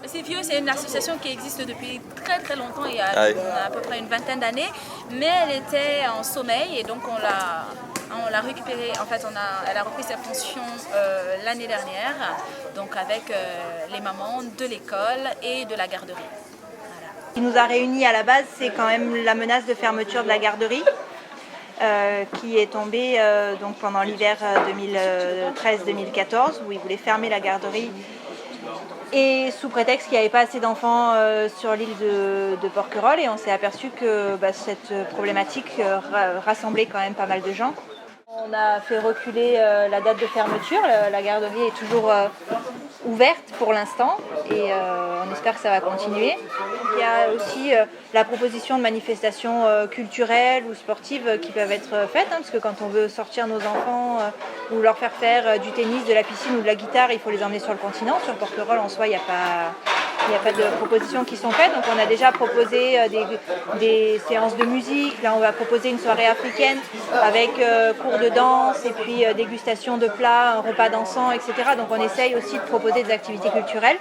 C'est vieux, c'est une association qui existe depuis très très longtemps, il y a à peu près une vingtaine d'années, mais elle était en sommeil et donc on l'a récupérée, en fait elle a repris sa fonction l'année dernière, donc avec les mamans de l'école et de la garderie. Voilà. Ce qui nous a réunis à la base, c'est quand même la menace de fermeture de la garderie. Qui est tombée donc pendant l'hiver 2013-2014 où ils voulaient fermer la garderie et sous prétexte qu'il n'y avait pas assez d'enfants sur l'île de Porquerolles, et on s'est aperçu que cette problématique rassemblait quand même pas mal de gens. On a fait reculer la date de fermeture, la garderie est toujours ouverte pour l'instant et on espère que ça va continuer. Il y a aussi la proposition de manifestations culturelles ou sportives qui peuvent être faites, parce que quand on veut sortir nos enfants ou leur faire faire du tennis, de la piscine ou de la guitare, il faut les emmener sur le continent. Sur Porquerolles, en soi, il n'y a pas de propositions qui sont faites. Donc on a déjà proposé des séances de musique. Là, on va proposer une soirée africaine avec cours de danse et puis dégustation de plats, un repas dansant, etc. Donc on essaye aussi de proposer des activités culturelles.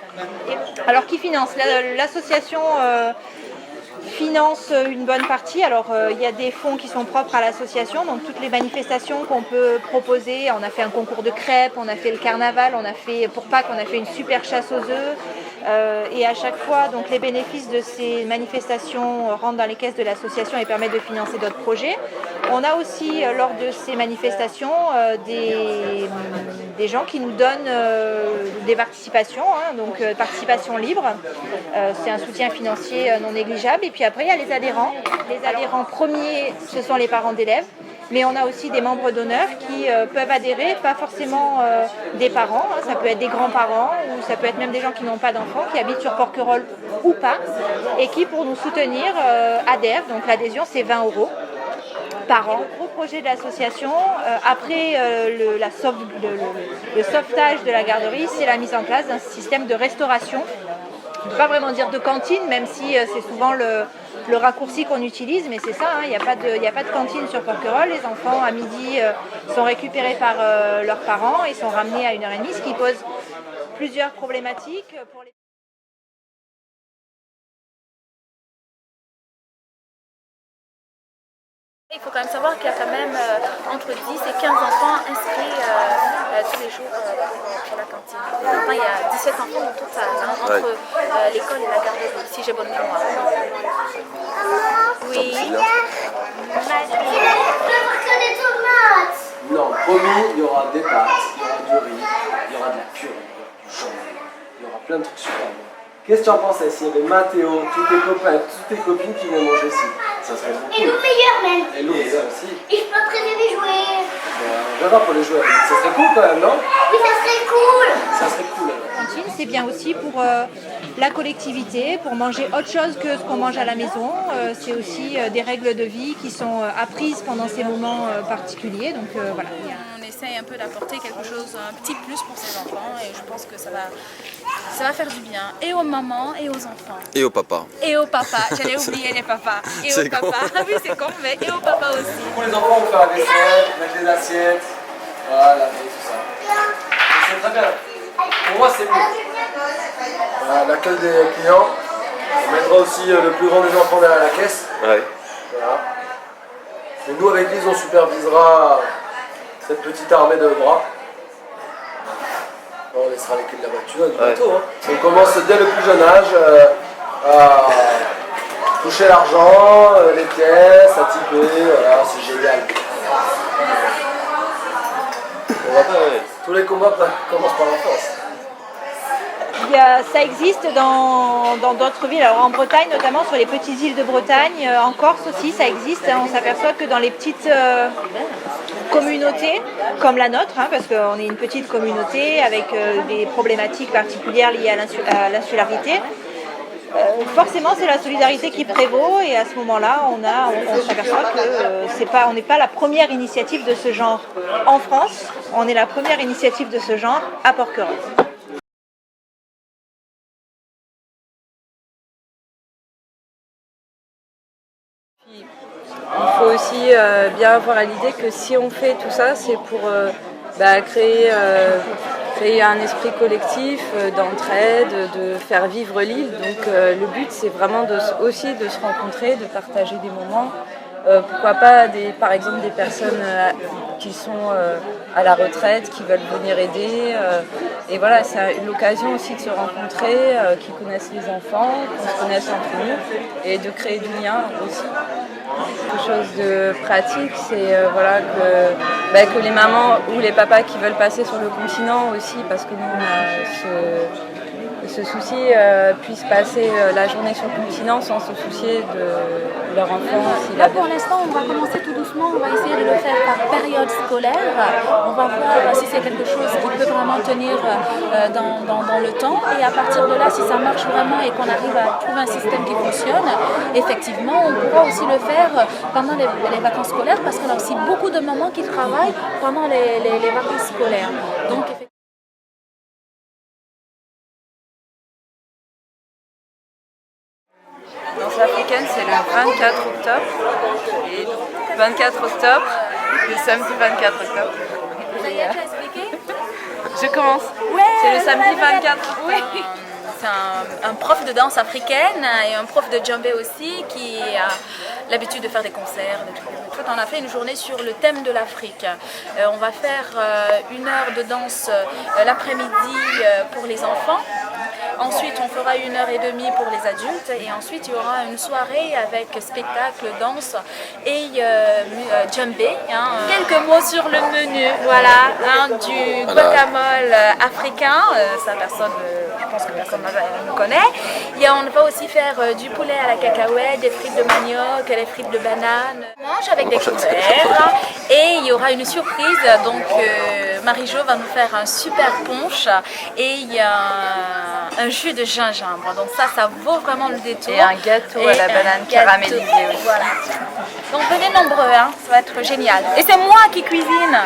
Alors qui finance l'association finance une bonne partie. Alors il y a des fonds qui sont propres à l'association, donc toutes les manifestations qu'on peut proposer. On a fait un concours de crêpes, on a fait le carnaval, on a fait pour Pâques, on a fait une super chasse aux œufs. Et à chaque fois, donc, les bénéfices de ces manifestations rentrent dans les caisses de l'association et permettent de financer d'autres projets. On a aussi, lors de ces manifestations, des gens qui nous donnent des participations, donc participation libre. C'est un soutien financier non négligeable. Et puis après, il y a les adhérents. Les adhérents premiers, ce sont les parents d'élèves. Mais on a aussi des membres d'honneur qui peuvent adhérer, pas forcément des parents, ça peut être des grands-parents ou ça peut être même des gens qui n'ont pas d'enfants, qui habitent sur Porquerolles ou pas, et qui pour nous soutenir adhèrent. Donc l'adhésion c'est 20 € par an. Le gros projet de l'association, après le sauvetage de la garderie, c'est la mise en place d'un système de restauration. On ne peut pas vraiment dire de cantine, même si c'est souvent le raccourci qu'on utilise, mais c'est ça, il n'y a pas de cantine sur Porquerolles. Les enfants à midi sont récupérés par leurs parents et sont ramenés à 1h30, ce qui pose plusieurs problématiques pour les... Il faut quand même savoir qu'il y a quand même entre 10 et 15 enfants inscrits tous les jours pour la cantine. Enfin, il y a 17 enfants au total, entre l'école et la garderie, si j'ai bonne mémoire. Oui. Des tomates. Non, promis, il y aura des pâtes, il y aura du riz, il y aura de la purée, du jambon, il y aura plein de trucs super bons. Qu'est-ce que tu en pensais s'il y avait Mathéo, tous tes copains, toutes tes copines qui venaient manger ici? Ça serait beaucoup. Et nous meilleurs même. Et Lou meilleur aussi. Et je peux préférer jouer. On verra pour les jouer. Ça serait cool quand même, non? Oui, ça serait cool. Ça serait cool. Cantine, c'est bien aussi pour la collectivité, pour manger autre chose que ce qu'on mange à la maison. C'est aussi des règles de vie qui sont apprises pendant ces moments particuliers. Donc voilà. On essaye un peu d'apporter quelque chose, un petit plus pour ces enfants, et je pense que ça va faire du bien, et aux mamans et aux enfants. Et au papa. Et aux papas, j'allais oublier les papas. Et aux papas, oui c'est con, mais et aux papas aussi. Pour les enfants, on fait la vaisselle, mettre les assiettes, voilà, laver, tout ça. Et c'est très bien. Pour moi, c'est mieux. Voilà, l'accueil des clients. On mettra aussi le plus grand des enfants derrière la caisse. Ouais. Voilà. Et nous, avec Lise, on supervisera cette petite armée de bras. On laissera les clés de la voiture et du bateau. Hein. On commence dès le plus jeune âge à toucher l'argent, les pièces, à typer, voilà, c'est génial. Tous les combats commencent par l'enfance. Ça existe dans d'autres villes, alors en Bretagne notamment, sur les petites îles de Bretagne, en Corse aussi ça existe. On s'aperçoit que dans les petites communautés comme la nôtre, parce qu'on est une petite communauté avec des problématiques particulières liées à l'insularité, forcément c'est la solidarité qui prévaut, et à ce moment-là on s'aperçoit que on n'est pas la première initiative de ce genre en France, on est la première initiative de ce genre à Porquerolles. Il faut aussi bien avoir à l'idée que si on fait tout ça, c'est pour créer C'est un esprit collectif, d'entraide, de faire vivre l'île. Donc le but, c'est vraiment aussi de se rencontrer, de partager des moments. Pourquoi pas, par exemple, des personnes qui sont à la retraite, qui veulent venir aider. Et voilà, c'est l'occasion aussi de se rencontrer, qui connaissent les enfants, qu'on se connaisse entre nous, et de créer du lien aussi. Quelque chose de pratique, c'est voilà, que les mamans ou les papas qui veulent passer sur le continent aussi, parce que nous on a ce souci, puissent passer la journée sur le continent sans se soucier de leur enfant. Là pour l'instant on va commencer tout doucement, on va essayer de le faire par période scolaire. On va voir si c'est quelque chose qui peut vraiment tenir dans le temps, et à partir de là, si ça marche vraiment et qu'on arrive à trouver un système qui fonctionne, effectivement on pourra aussi le faire pendant les vacances scolaires, parce qu'on a aussi beaucoup de mamans qui travaillent pendant les vacances scolaires. Donc, Danse africaine, c'est le 24 octobre. Et 24 octobre, le samedi 24 octobre. vous avez déjà expliqué? Je commence. Ouais, c'est le samedi 24. Oui. C'est un prof de danse africaine et un prof de djembé aussi qui a l'habitude de faire des concerts, des trucs. En fait, on a fait une journée sur le thème de l'Afrique. On va faire 1 heure de danse l'après-midi pour les enfants. Ensuite, on fera 1h30 pour les adultes, et ensuite il y aura une soirée avec spectacle, danse et djembé. Quelques mots sur le menu, voilà, du guacamole africain, ça personne, je pense que personne ne connaît. Et on va aussi faire du poulet à la cacahuète, des frites de manioc, des frites de banane. On mange avec des couverts, et il y aura une surprise, donc Marie-Jo va nous faire un super punch et un jus de gingembre. Donc ça vaut vraiment le détour. Et un gâteau à la banane caramélisée aussi. Voilà. Donc venez nombreux, ça va être génial. Et c'est moi qui cuisine.